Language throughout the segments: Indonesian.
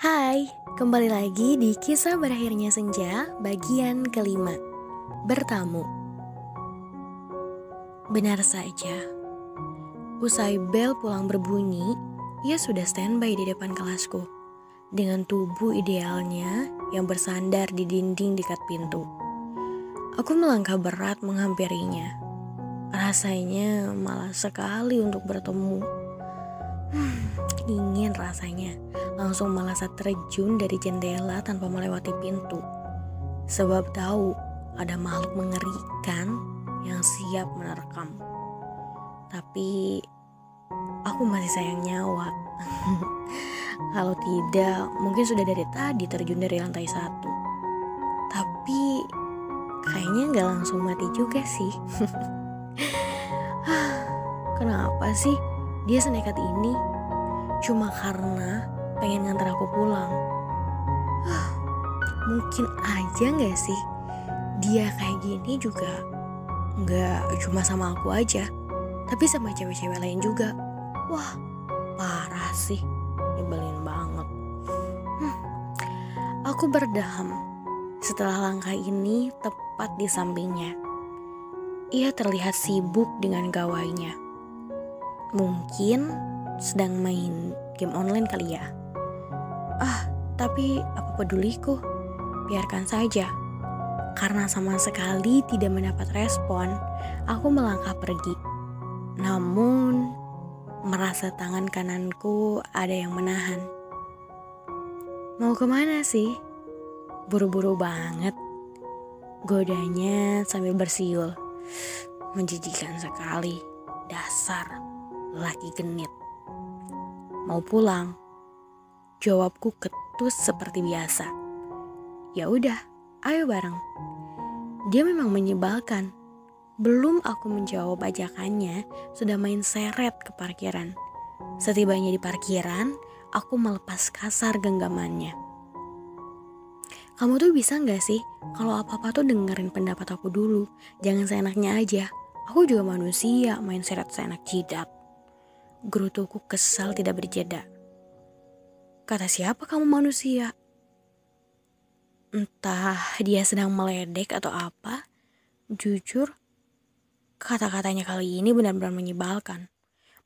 Hai, kembali lagi di Kisah Berakhirnya Senja bagian kelima. Bertamu. Benar saja, usai bel pulang berbunyi, ia sudah standby di depan kelasku dengan tubuh idealnya yang bersandar di dinding dekat pintu. Aku melangkah berat menghampirinya. Rasanya malas sekali untuk bertemu. Ingin rasanya langsung melesat terjun dari jendela tanpa melewati pintu. Sebab tahu ada makhluk mengerikan yang siap menerkam. Tapi aku masih sayang nyawa. Kalau tidak, mungkin sudah dari tadi terjun dari lantai 1. Tapi kayaknya gak langsung mati juga sih. Kenapa sih dia senekat ini? Cuma karena pengen nganter aku pulang. Mungkin aja gak sih dia kayak gini juga gak cuma sama aku aja, tapi sama cewek-cewek lain juga. Wah, parah sih, nyebelin banget. Aku berdeham setelah langkah ini tepat di sampingnya. Ia terlihat sibuk dengan gawainya. Mungkin sedang main game online kali ya. Tapi apa peduliku? Biarkan saja. Karena sama sekali tidak mendapat respon, aku melangkah pergi. Namun, merasa tangan kananku ada yang menahan. Mau kemana sih? Buru-buru banget. Godanya sambil bersiul. Menjijikan sekali. Dasar laki genit. Mau pulang? Jawabku ketus seperti biasa. Ya udah, ayo bareng. Dia memang menyebalkan. Belum aku menjawab ajakannya, sudah main seret ke parkiran. Setibanya di parkiran, aku melepas kasar genggamannya. Kamu tuh bisa gak sih, kalau apa-apa tuh dengerin pendapat aku dulu. Jangan seenaknya aja. Aku juga manusia, main seret seenak jidat. Gerutuku kesal tidak berjeda. Kata siapa kamu manusia? Entah dia sedang meledek atau apa. Jujur, kata-katanya kali ini benar-benar menyebalkan.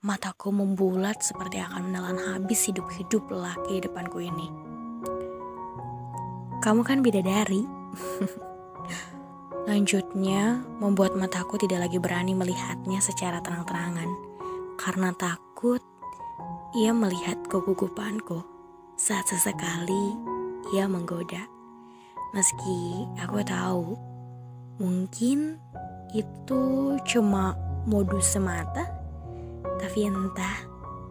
Mataku membulat seperti akan menelan habis hidup-hidup lelaki di depanku ini. Kamu kan bidadari. Lanjutnya, membuat mataku tidak lagi berani melihatnya secara terang-terangan. Karena takut ia melihat kegugupanku saat sesekali ia menggoda. Meski aku tahu mungkin itu cuma modus semata, tapi entah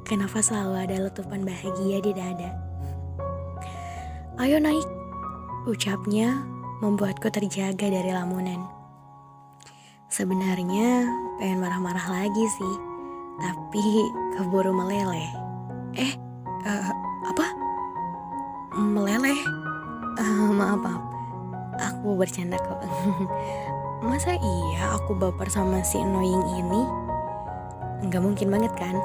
kenapa selalu ada letupan bahagia di dada. Ayo naik, ucapnya membuatku terjaga dari lamunan. Sebenarnya pengen marah-marah lagi sih, tapi keburu meleleh. Apa? Meleleh? Maaf. Aku bercanda kok. Masa iya aku baper sama si annoying ini? Nggak mungkin banget kan?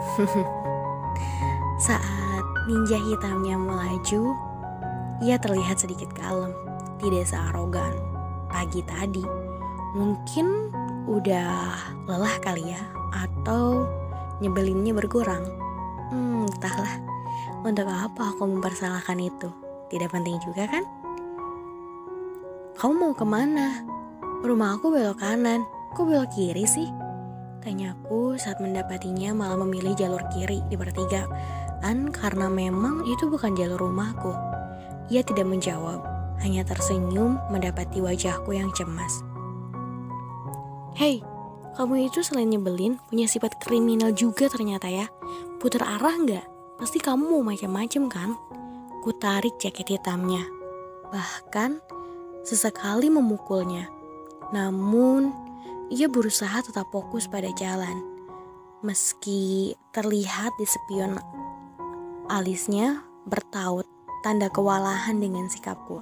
Saat ninja hitamnya melaju, ia terlihat sedikit kalem, tidak searogan pagi tadi. Mungkin udah lelah kali ya, atau nyebelinnya berkurang. Entahlah, untuk apa aku mempersalahkan itu? Tidak penting juga kan? Kamu mau kemana? Rumah aku belok kanan, kok belok kiri sih? Tanyaku saat mendapatinya malah memilih jalur kiri di pertigaan karena memang itu bukan jalur rumahku. Ia tidak menjawab, hanya tersenyum mendapati wajahku yang cemas. Hei, kamu itu selain nyebelin punya sifat kriminal juga ternyata ya. Putar arah nggak? Pasti kamu mau macam-macam kan? Ku tarik jaket hitamnya. Bahkan sesekali memukulnya. Namun, ia berusaha tetap fokus pada jalan. Meski terlihat di spion alisnya bertaut tanda kewalahan dengan sikapku.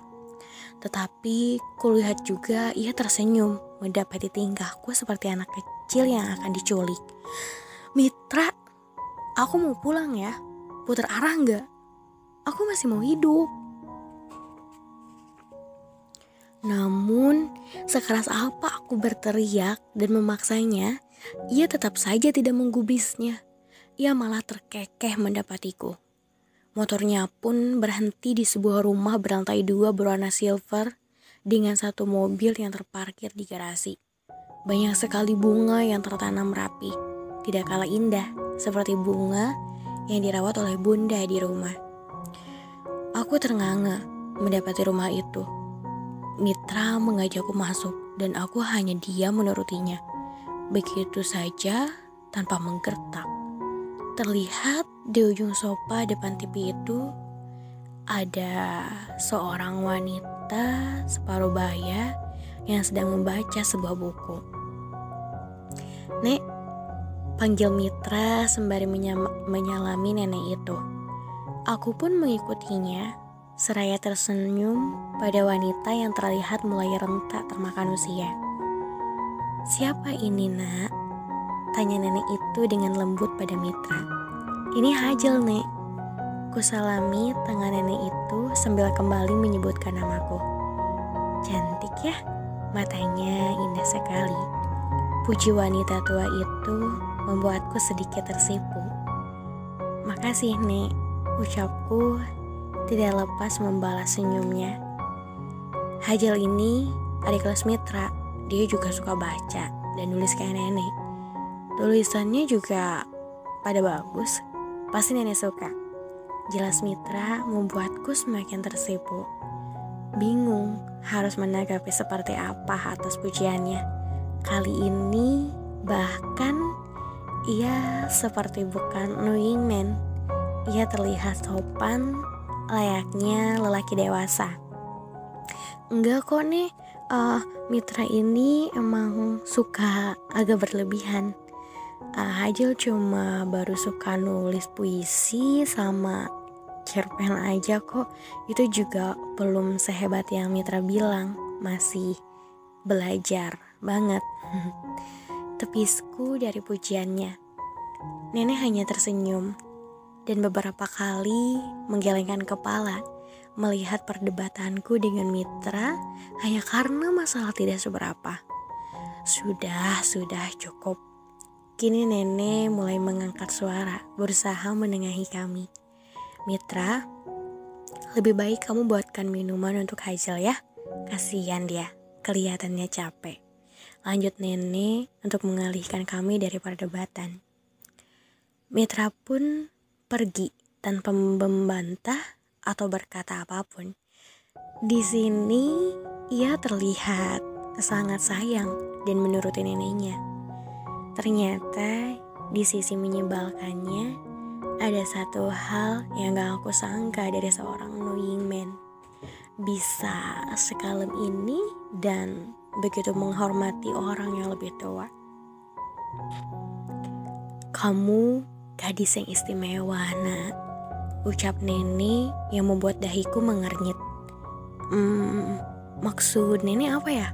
Tetapi kulihat juga ia tersenyum mendapati tingkahku seperti anak kecil yang akan diculik. Mitra, aku mau pulang ya. Putar arah enggak? aku masih mau hidup. Namun, sekeras apa aku berteriak dan memaksanya, ia tetap saja tidak menggubrisnya. Ia malah terkekeh mendapatiku. Motornya pun berhenti di sebuah rumah berlantai 2 berwarna silver dengan satu mobil yang terparkir di garasi. Banyak sekali bunga yang tertanam rapi, tidak kalah indah seperti bunga yang dirawat oleh bunda di rumah. Aku ternganga mendapati rumah itu. Mitra mengajakku masuk dan aku hanya diam menurutinya. Begitu saja tanpa menggertak. Terlihat di ujung sofa depan TV itu ada seorang wanita separuh baya yang sedang membaca sebuah buku. "Nek," panggil Mitra sembari menyalami nenek itu. Aku pun mengikutinya, seraya tersenyum pada wanita yang terlihat mulai rentak termakan usia. "Siapa ini, Nak?" tanya nenek itu dengan lembut pada Mitra. "Ini Hajel, Nek." Kusalami tangan nenek itu sambil kembali menyebutkan namaku. "Cantik ya, matanya indah sekali." Puji wanita tua itu membuatku sedikit tersipu. "Makasih, Nek," ucapku tidak lepas membalas senyumnya. Hajel ini adik kelas Mitra. Dia juga suka baca dan nulis kayak nenek. Tulisannya juga pada bagus. Pasti nenek suka. Jelas Mitra membuatku semakin tersipu. Bingung harus menanggapi seperti apa atas pujiannya. Kali ini bahkan ia seperti bukan annoying man. Ia terlihat sopan, layaknya lelaki dewasa. "Enggak kok, Nek, Mitra ini emang suka agak berlebihan. Hajel cuma baru suka nulis puisi sama cerpen aja kok. Itu juga belum sehebat yang Mitra bilang, masih belajar banget." Tepisku dari pujiannya. Nenek hanya tersenyum dan beberapa kali menggelengkan kepala melihat perdebatanku dengan Mitra hanya karena masalah tidak seberapa. Sudah cukup. Kini nenek mulai mengangkat suara, berusaha menengahi kami. "Mitra, lebih baik kamu buatkan minuman untuk Hajel ya. Kasihan dia, kelihatannya capek." Lanjut nenek untuk mengalihkan kami dari perdebatan. Mitra pun pergi tanpa membantah atau berkata apapun. Di sini ia terlihat sangat sayang dan menuruti neneknya. Ternyata di sisi menyebalkannya ada satu hal yang gak aku sangka dari seorang annoying man. Bisa sekalem ini dan begitu menghormati orang yang lebih tua. "Kamu gadis yang istimewa, Nak," ucap nenek yang membuat dahiku mengernyit. Maksud nenek apa ya?"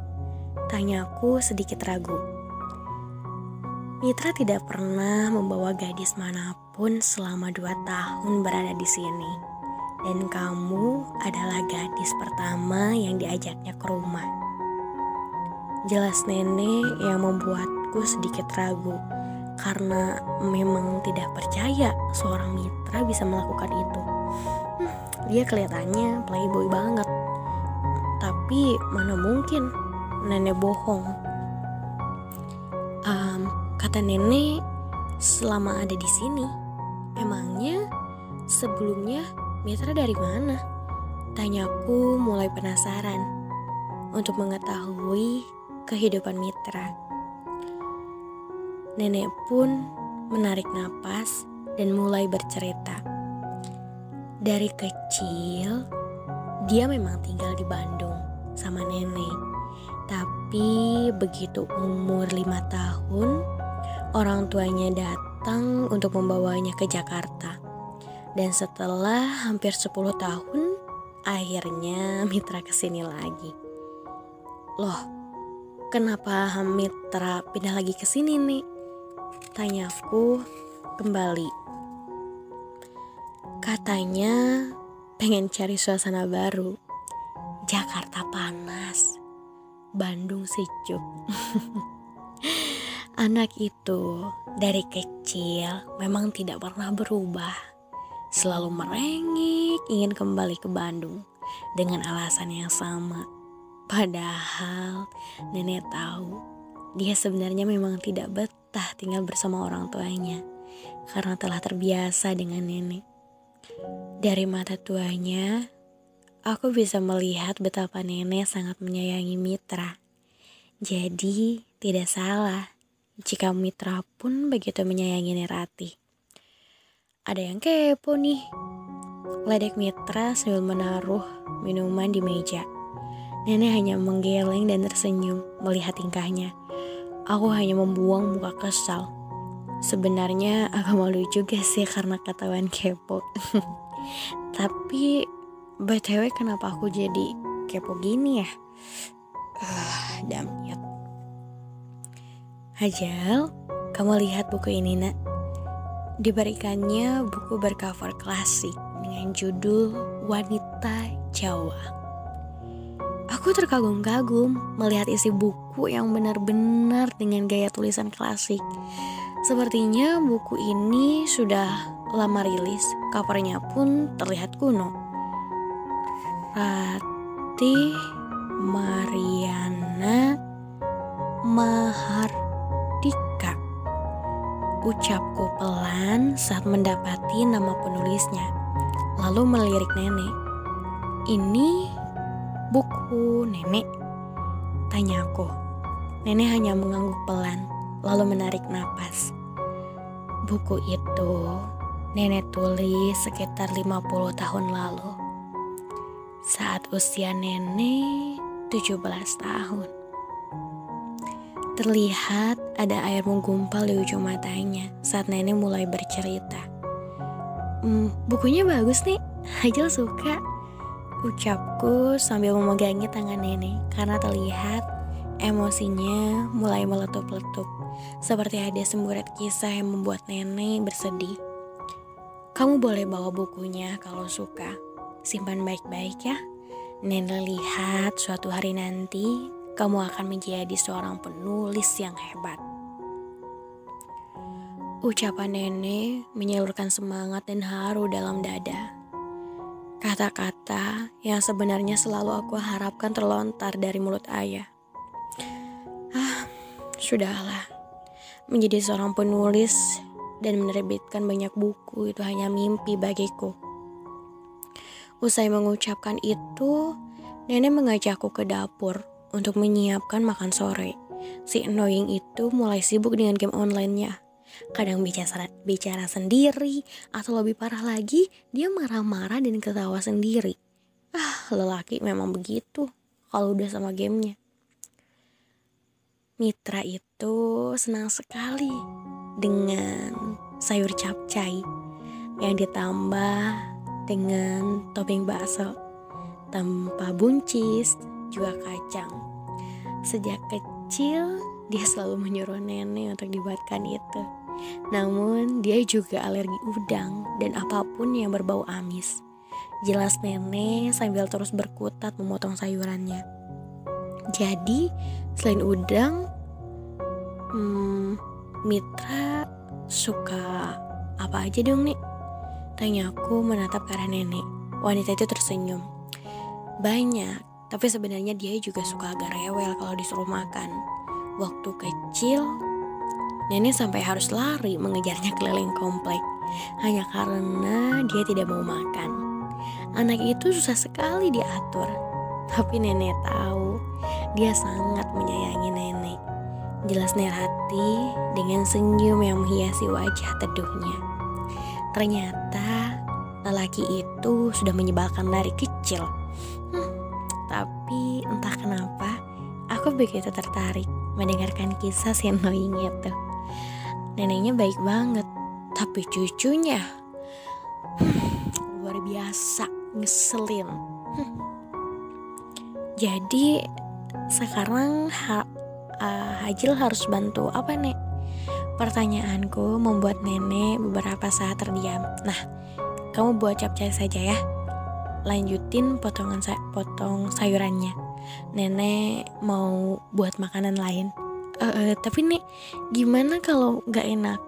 tanyaku sedikit ragu. Mitra tidak pernah membawa gadis manapun selama 2 tahun berada di sini. Dan kamu adalah gadis pertama yang diajaknya ke rumah. Jelas nenek yang membuatku sedikit ragu. Karena memang tidak percaya seorang Mitra bisa melakukan itu. Dia kelihatannya playboy banget. Tapi mana mungkin nenek bohong. Kata nenek selama ada di sini. Emangnya sebelumnya Mitra dari mana? Tanyaku mulai penasaran untuk mengetahui kehidupan Mitra. Nenek pun menarik napas dan mulai bercerita. Dari kecil, dia memang tinggal di Bandung sama nenek. Tapi begitu umur 5 tahun, orang tuanya datang untuk membawanya ke Jakarta. Dan setelah hampir 10 tahun, akhirnya Mitra kesini lagi. "Loh, kenapa Mitra pindah lagi kesini nih?" tanyaku kembali. Katanya pengen cari suasana baru. Jakarta panas, Bandung sejuk. Anak itu dari kecil memang tidak pernah berubah. Selalu merengek ingin kembali ke Bandung dengan alasan yang sama. Padahal nenek tahu dia sebenarnya memang tidak betah tinggal bersama orang tuanya karena telah terbiasa dengan nenek. Dari mata tuanya, aku bisa melihat betapa nenek sangat menyayangi Mitra. Jadi tidak salah jika Mitra pun begitu menyayangi Nerati. Ada yang kepo nih. Ledek Mitra sambil menaruh minuman di meja. Nenek hanya menggeleng dan tersenyum melihat tingkahnya. Aku hanya membuang muka kesal. Sebenarnya agak malu juga sih karena ketahuan kepo. Tapi BTW kenapa aku jadi kepo gini ya? Damn. Hajal, kamu lihat buku ini nak. Diberikannya buku bercover klasik dengan judul Wanita Jawa. Aku terkagum-kagum melihat isi buku yang benar-benar dengan gaya tulisan klasik. Sepertinya buku ini sudah lama rilis, covernya pun terlihat kuno. Ratih Mariana Mahardika, ucapku pelan saat mendapati nama penulisnya. Lalu melirik nenek. Ini buku nenek? Tanyaku. Nenek hanya mengangguk pelan, lalu menarik napas. Buku itu nenek tulis sekitar 50 tahun lalu. Saat usia nenek 17 tahun. Terlihat ada air menggumpal di ujung matanya saat nenek mulai bercerita. Bukunya bagus nih, Hajal suka. Ucapku sambil memegangi tangan nenek karena terlihat emosinya mulai meletup-letup. Seperti ada semburat kisah yang membuat nenek bersedih. Kamu boleh bawa bukunya kalau suka. Simpan baik-baik ya. Nenek lihat suatu hari nanti kamu akan menjadi seorang penulis yang hebat. Ucapan nenek menyalurkan semangat dan haru dalam dada. Kata-kata yang sebenarnya selalu aku harapkan terlontar dari mulut ayah. Sudahlah. Menjadi seorang penulis dan menerbitkan banyak buku itu hanya mimpi bagiku. Usai mengucapkan itu, nenek mengajakku ke dapur untuk menyiapkan makan sore. Si annoying itu mulai sibuk dengan game online-nya. Kadang bicara sendiri, atau lebih parah lagi, dia marah-marah dan ketawa sendiri. Lelaki memang begitu kalau udah sama gamenya. Mitra itu senang sekali dengan sayur capcay yang ditambah dengan topping bakso tanpa buncis juga kacang. Sejak kecil dia selalu menyuruh nenek untuk dibuatkan itu. Namun dia juga alergi udang dan apapun yang berbau amis. Jelas nenek sambil terus berkutat memotong sayurannya. Jadi selain udang, Mitra suka apa aja dong nih? Tanyaku menatap ke arah nenek. Wanita itu tersenyum. Banyak, tapi sebenarnya dia juga suka agak rewel kalau disuruh makan. Waktu kecil, nenek sampai harus lari mengejarnya keliling komplek hanya karena dia tidak mau makan. Anak itu susah sekali diatur, tapi nenek tahu dia sangat menyayangi nenek. Jelas Nerati dengan senyum yang menghiasi wajah teduhnya. Ternyata lelaki itu sudah menyebalkan dari kecil. Tapi entah kenapa aku begitu tertarik mendengarkan kisah si annoying itu. Neneknya baik banget, tapi cucunya luar biasa ngeselin. Jadi sekarang Hajil harus bantu apa nek? Pertanyaanku membuat nenek beberapa saat terdiam. Nah, kamu buat capcay saja ya. lanjutin potong sayurannya. Nenek mau buat makanan lain. Tapi nih, gimana kalau gak enak?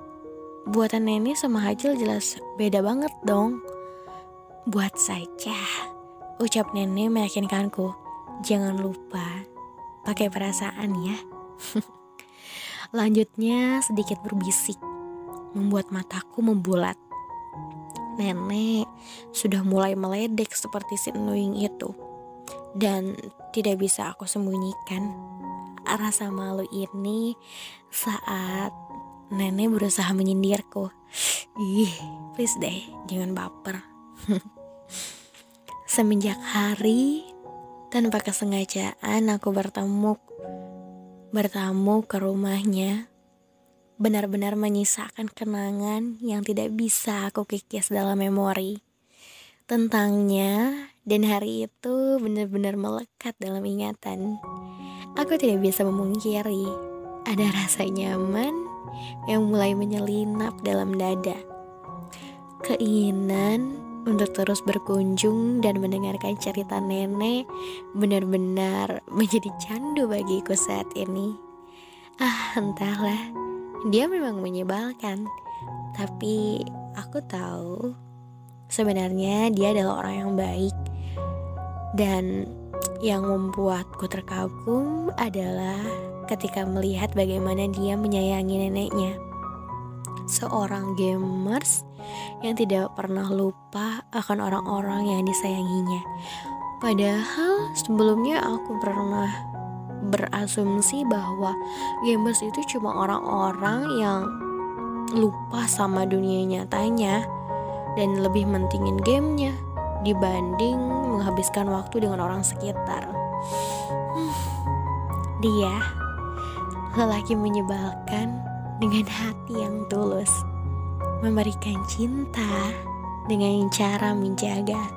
Buatan nenek sama Hajil jelas beda banget dong. Buat saja, ucap nenek meyakinkanku. Jangan lupa pakai perasaan ya. Lanjutnya sedikit berbisik, membuat mataku membulat. Nenek sudah mulai meledek seperti si annoying itu. Dan tidak bisa aku sembunyikan rasa malu ini saat nenek berusaha menyindirku. Ih, please deh, jangan baper. Semenjak hari, tanpa kesengajaan aku bertamu ke rumahnya, benar-benar menyisakan kenangan yang tidak bisa aku kikis dalam memori tentangnya, dan hari itu benar-benar melekat dalam ingatan. Aku tidak bisa memungkiri ada rasa nyaman yang mulai menyelinap dalam dada. Keinginan untuk terus berkunjung dan mendengarkan cerita nenek benar-benar menjadi candu bagiku saat ini. Entahlah, dia memang menyebalkan, tapi aku tahu sebenarnya dia adalah orang yang baik. Dan yang membuatku terkagum adalah ketika melihat bagaimana dia menyayangi neneknya. Seorang gamers yang tidak pernah lupa akan orang-orang yang disayanginya. Padahal sebelumnya aku pernah berasumsi bahwa gamers itu cuma orang-orang yang lupa sama dunia nyatanya dan lebih mentingin gamenya dibanding menghabiskan waktu dengan orang sekitar. Dia lelaki menyebalkan dengan hati yang tulus, memberikan cinta dengan cara menjaga.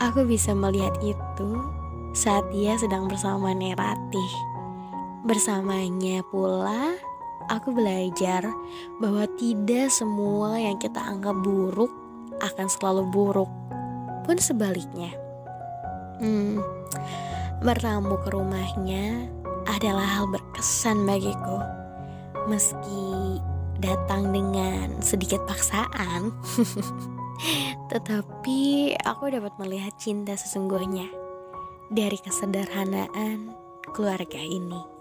Aku bisa melihat itu saat dia sedang bersama Neratih. Bersamanya pula, aku belajar bahwa tidak semua yang kita anggap buruk akan selalu buruk, pun sebaliknya. Bertamu ke rumahnya adalah hal berkesan bagiku, meski datang dengan sedikit paksaan. Tetapi aku dapat melihat cinta sesungguhnya dari kesederhanaan keluarga ini.